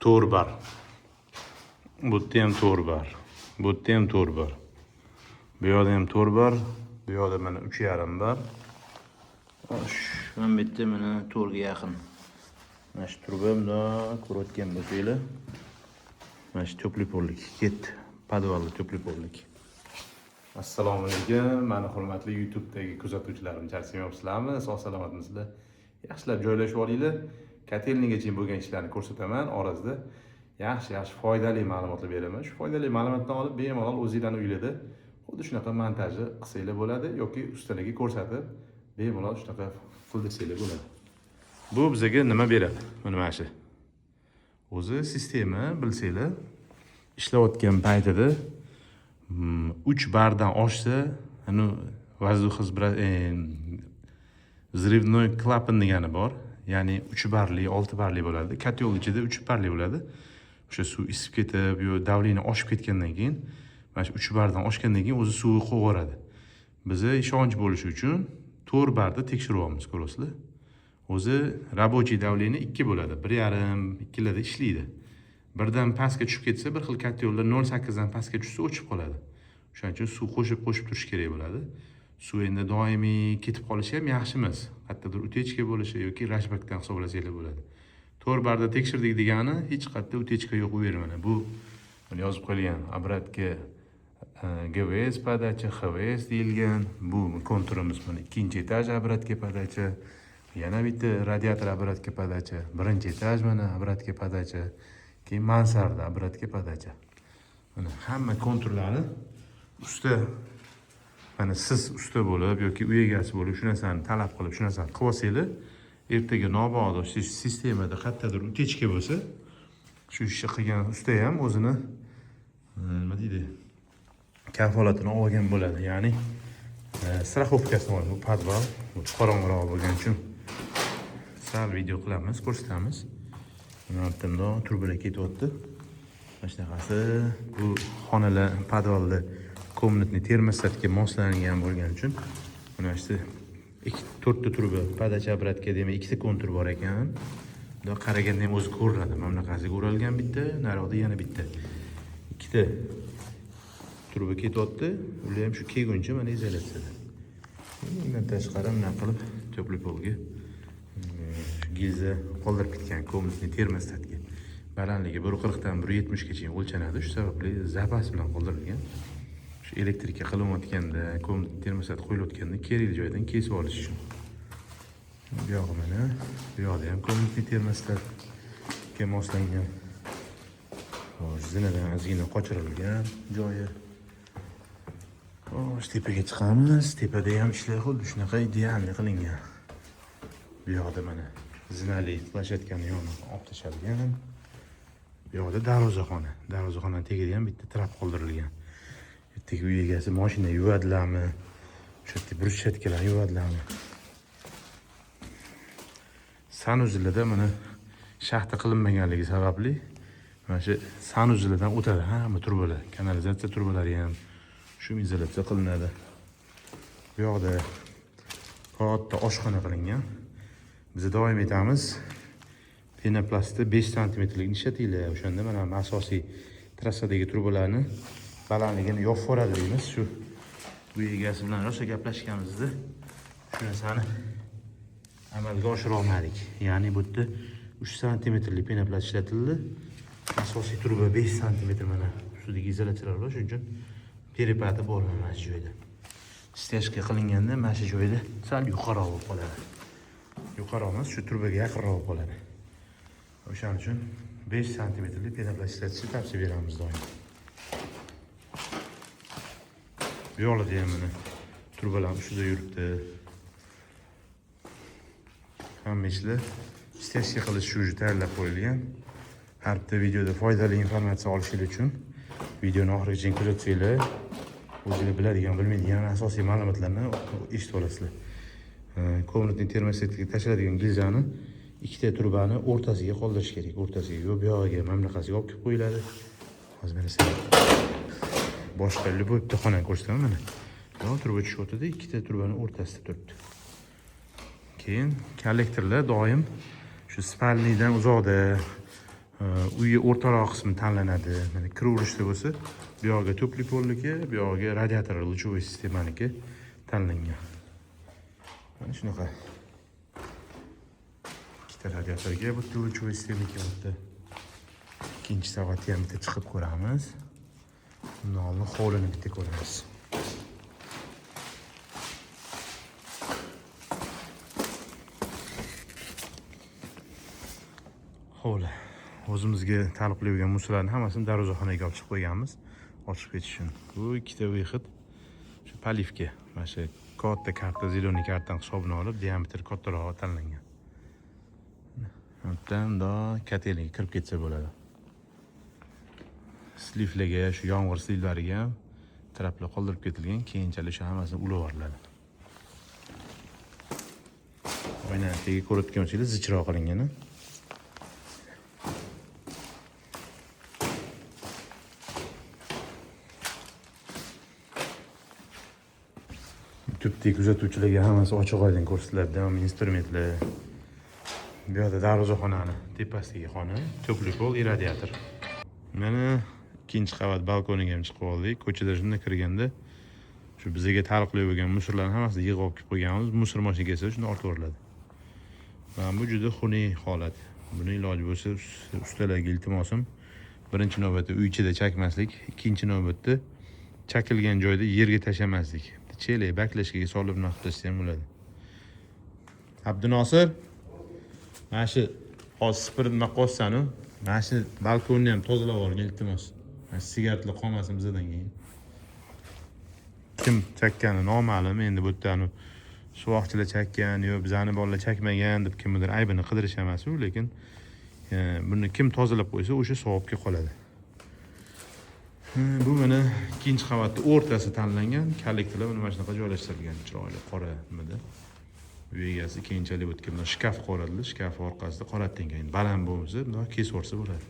to'r bor. Bu yerda ham to'r bor. Bu yerda ham to'r bor. Bu yoqda ham to'r bor. Bu yoqda mana 3,5 bor. Mana bu yerda mana to'rga yaqin. Mana shu turbamda ko'rayotgan bo'lsanglar, mana shu teplopollik ketdi. Podvalda teplopollik. Assalomu alaykum. Meni hurmatli YouTube'dagi kuzatuvchilarim, charchamayapsizlarmi? Sog' salomatmisizlar? Yaxshilab joylashib olinglar. Kotelnigacha bo'lgan ishlarni ko'rsataman. Orasida yaxshi foydali ma'lumotlar beraman. Shu foydali ma'lumotdan olib bemalol o'zingizlarning uylarda xuddi shunaqa montajni qilsanglar bo'ladi yoki ustalarga ko'rsatib bemalol shunaqa qildirsanglar bo'ladi. Bu bizga nima beradi? Mana shu. O'zi sistema bilsanglar, ishlayotgan paytida 3 bardan oshsa, hani взрывной klapan degani bor. Ya'ni 3 barli, 6 barli bo'ladi. Kotel ichida 3 barli bo'ladi. O'sha suv isib ketib, yo davleniya oshib ketgandan keyin, mana shu 3 bardan oshgandan keyin o'zi suvi qo'g'oradi. Biza ishonch bo'lishi uchun 4 barda tekshiryapmiz, ko'rasizlar. O'zi рабочий davleniya 2 bo'ladi. 1,5, 2 larda ishlaydi. Birdan pastga tushib ketsa, bir xil kotellar 0,8 dan pastga tushsa o'chib qoladi. Shuning uchun suv qo'shib turish kerak bo'ladi. Suv endi doimiy ketib qolishi ham yaxshi emas. Qayerdadir utechka bo'lishi yoki rashbakdan hisoblasanglar bo'ladi. 4 barda tekshirdik degani hech qayerda utechka yo'q mana. Bu yozib qo'yilgan обратка ГВС подача, ХВС deyilgan. Bu konturimiz mana 2-etaj обратка подача. Yana bitta radiator обратка подача. 1-etaj mana обратка подача. Keyin mansarda обратка подача. Mana hamma konturlarni usta, mana siz usta bo'lib yoki uy egasi bo'lib shu narsani talab qilib shu narsani qilib olsanglar, ertaga nobog'da sistemada qayerdadir utechka bo'lsa, shu ishni qilgan usta ham o'zini nima deydi, kafolatini olgan bo'ladi. Ya'ni страховкасini olgan. Bu podval qorong'iroq bo'lgani uchun sal video qilamiz, ko'rsatamiz. Mana ortimda turbalar ketyapti. Mana shunaqasi bu xonalar podvalda komnatni termostatga moslangan bo'lgani uchun mana shu 4 ta turba podacha обратка demak 2 ta kontur bor ekan. Bunda qaraganda ham o'zi ko'rinadi. Mana bunaqasiga o'ralgan bitta, nariyoqda yana bitta. 2 ta turba ketyapti. Ular ham shu kelguncha mana izolyatsiyada. Bundan tashqari mana qilib teplopolga gilza qoldirib ketgan komnatni termostatga. Balandligi 1.40 dan 1.70 gacha o'lchanadi. Shu sababli zapas bilan qoldirilgan. Shu elektrika qilinayotganda, komnat termostat qo'yilayotganda kerakli joydan kesib olish uchun. Bu yog'i mana, bu yoqda ham komnatni termostatga moslangan. Xo'sh, zinadan ozgina qochirilgan joyi. Xo'sh, tepaga chiqamiz. Tepada ham ishlar xuddi shunaqa ideal qilingan. Bu yoqda mana zinali plashatkani yonib olib tashalgan. Bu yoqda darvozaxona. Darvozaxonaning tagida ham bitta trap qoldirilgan. Yertagi uy egasi mashina yuvadilarmi? O'sha yerda brushatkalar yuvadilarmi? Sanuzillarda mana shaxta qilinmaganligi sababli mana shu sanuzillardan o'tadi hamma turbalar. Kanalizatsiya turbalari ham shu izolyatsiya qilinadi. Bu yoqda katta oshxona qilingan. Biz doim aytamiz, penoplastni 5 santimetrlik ishlatinglar. O'shanda mana asosiy trassadagi turbalarni balandligini yopib yuboradi deymiz. Shu uy egasi bilan rosa gaplashganimizda shu narsani amalga oshira olmadik. Ya'ni bu yerda 3 santimetrlik penoplast ishlatildi. Asosiy turba 5 santimetr mana ustidagi izolyatsiyalar bor, shuning uchun perepati bo'lmaydi mana shu joyda. Steshka qilinganda mana shu joyda sal yuqoriroq bo'lib qoladi. Yuqori emas, shu turbaga yaqinroq bo'ladi. O'shaning uchun 5 santimetrlik penoplast ishlatishni tavsiya beramiz doim. Bu yoqda ham mana turbalar ustida yuribdi. Hamma ishlar steshka qilish uchun tayyorlab qo'yilgan. Har bitta videoda foydali informatsiya olishingiz uchun videoni oxirigacha kuzatsanglar, o'zingizlar biladigan, bilmaydigan asosiy ma'lumotlarni eshitib olasizlar. Komnatning termostatiga tashlanadigan gilzani 2 ta turbani o'rtasiga qoldirish kerak. O'rtasiga, yo'q bu yog'iga mana bunaqasiga olib kelib qo'yiladi. Hozir mana boshqa любой bitta xonani ko'rsataman mana. Yo'q, turba tushyapti-da, 2 ta turbani o'rtasida turibdi. Keyin kollektorlar doim shu spalniydan uzoqda Uyga o'rtaroq qismi tanlanadi. Mana kiraverishda bo'lsa, bu yoqqa to'pli polliki, bu yoqqa radiator luchovой sistemaniki tanlangan. Mana shunaqa. Ikkita radiatorga bu luchovой sistema kelyapti. Ikkinchi savatni ham bitta chiqib ko'ramiz. Undan oldin hovlini bitta ko'ramiz. Hovli. O'zimizga taalluqli bo'lgan musullarni hammasini darvozaxonaga olib chiqib qo'yganmiz. Ochib ketish uchun. Bu ikkita vexit shu palivga, mana shu katta karta, zeleniy kartadan hisobini olib, diametr kattaroq tanlangan. Bundan katelga kirib ketsa bo'ladi. Slivlarga, shu yomg'ir slivlariga ham traplar qoldirib ketilgan, keyinchalik shu hammasini ulab yuboriladi. Oynadagi ko'rayotgan bo'lsangiz zichroq qilingan. Tubdagi kuzatuvchilarga hammasi ochiq oydin ko'rsatiladi. Davom instrumentlar. Bu yerda darvozaxonani tepasidagi xona, to'pli pol, radiator. Mana ikkinchi qavat balkoniga ham chiqib oldik. Ko'chada shunday kirganda shu bizga taalluqli bo'lgan musorlarni hammasini yig'ib olib qo'yganmiz. Musor mashinasi shunday ortib yuboriladi. Mana bu juda xunuk holat. Buni iloji bo'lsa ustalarga iltimosim, birinchi navbatda uy ichida chakmaslik, ikkinchi navbatda chakilgan joyda yerga tashlamaslik. Chelak baklashkaga solib nima qilsa ham bo'ladi. Abdunosir, mana shu hozir spirt nima qo'ysan-u, mana shu balkonni ham tozalab oling iltimos. Mana sigaretlar qolmasin bizdan keyin. Kim chakkani noma'lum, endi bu yerda suvoqchilar chakkan yo bizani bolalar chakmagan deb kimdir aybini qidirish emas-u, lekin buni kim tozalab qo'ysa, o'sha savobga qoladi. Bu mana ikkinchi qavatning o'rtasi tanlangan, kollektorlar mana shunaqa joylashtirilgan, chiroyli qora nimada. Bu egasi keyinchalik o'tgan shkaf qo'radili, shkaf orqasida qoratdan keyin baland bo'lsa, bunday kesaversa bo'ladi.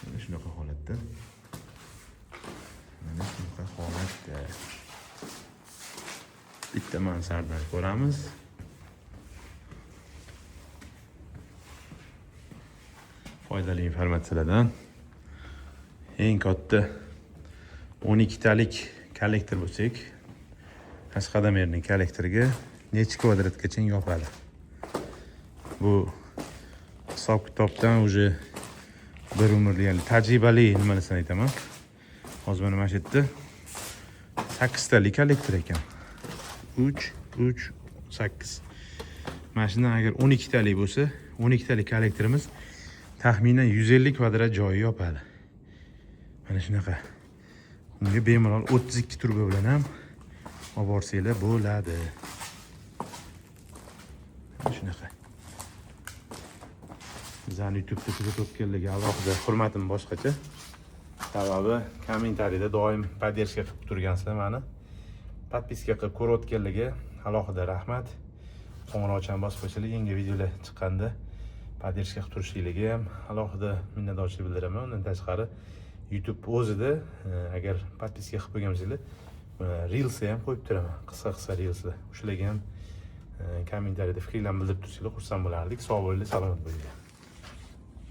Mana shunaqa holatda. Mana shunaqa holatda. Bitta mansardani ko'ramiz. Foydali informatsiyalardan eng katta 12 talik kollektor bo'lsak, Qashqadaryoning kollektoriga necha kvadratgacha yopadi. Bu hisob kitobdan уже bir umrli, ya'ni tajribali nimasini aytaman. Hozir mana shu yerda 8 talik kollektor ekan. 3, 8. Mana shundan agar 12 talik bo'lsa, 12 talik kollektorimiz taxminan 150 kvadrat joyi yopadi. Mana shunaqa. Unga bemalol 32 turba bilan ham olib borsanglar bo'ladi. Mana shunaqa. Bizani YouTube'da kuzatib o'tganlarga alohida hurmatim boshqacha. Sababi kommentariyada doim poddershka qilib turgansizlar meni. Podpiska qilib ko'rayotganlarga alohida rahmat. Qo'ng'iroqchani bosib qo'yinglar, yangi videolar chiqqanda poddershka qilib turishligiga ham alohida minnatdorchilik bildiraman. Undan tashqari YouTube o'zida agar podpiska qilib qo'ygan bo'lsanglar, Reels ham qo'yib turaman. Qisqa Reelslar. O'shalarga ham kommentariyada fikrlarni bildirib tursanglar xursand bo'lardik. Sog' bo'linglar, salomat bo'linglar.